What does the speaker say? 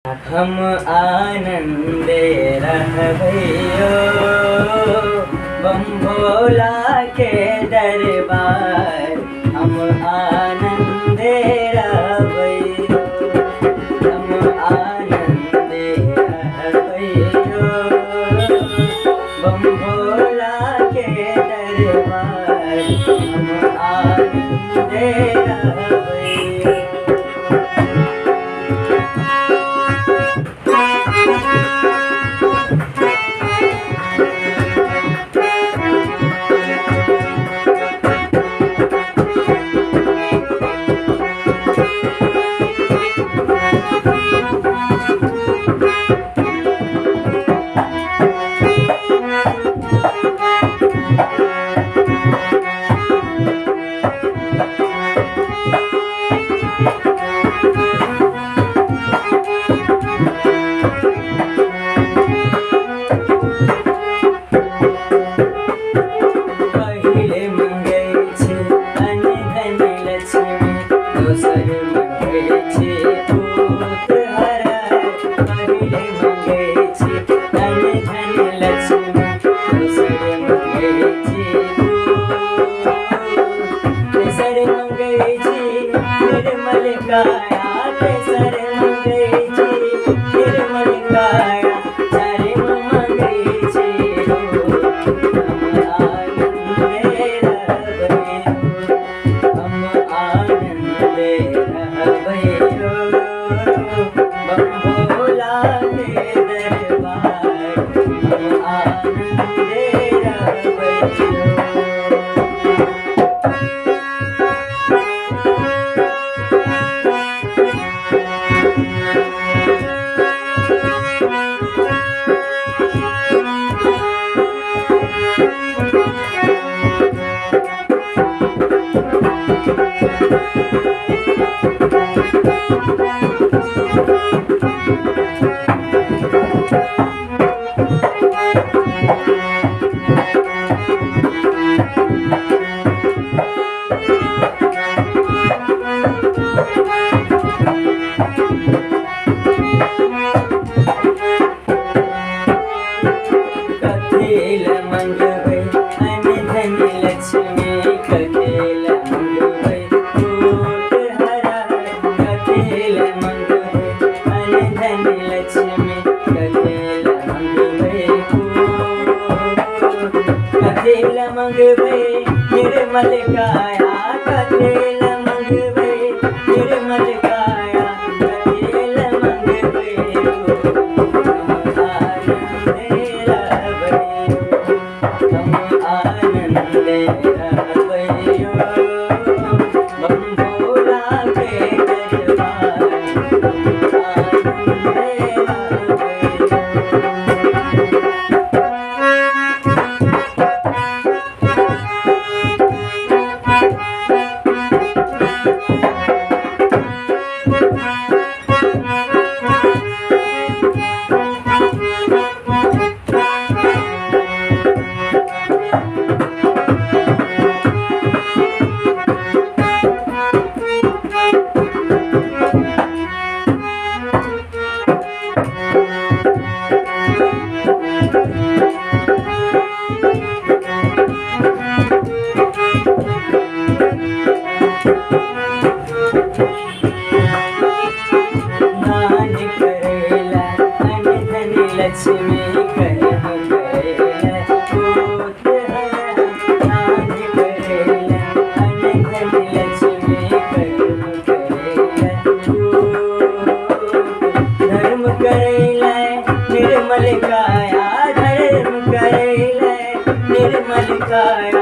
हम आनंदे रहबैयो बम भोला के दरबार। हम आनंदे रहबैयो, हम आनंदे रहबैयो बम भोला के दरबार। हम आनंदे रहबैयो। निर्मल काया कथेल मंगवे, निर्मल काया कथेल मंगवे। हम आनंदे रहबैयो, हम आनंदे रहबैयो बम भोला के दरबार। हम आनंदे रहबैयो। लक्ष्मी कर्म करेला भूत हरा, नाज करेला अनधन लक्ष्मी कर्म करेला धर्म करेला निर्मल काया, धर्म करेला निर्मल काया।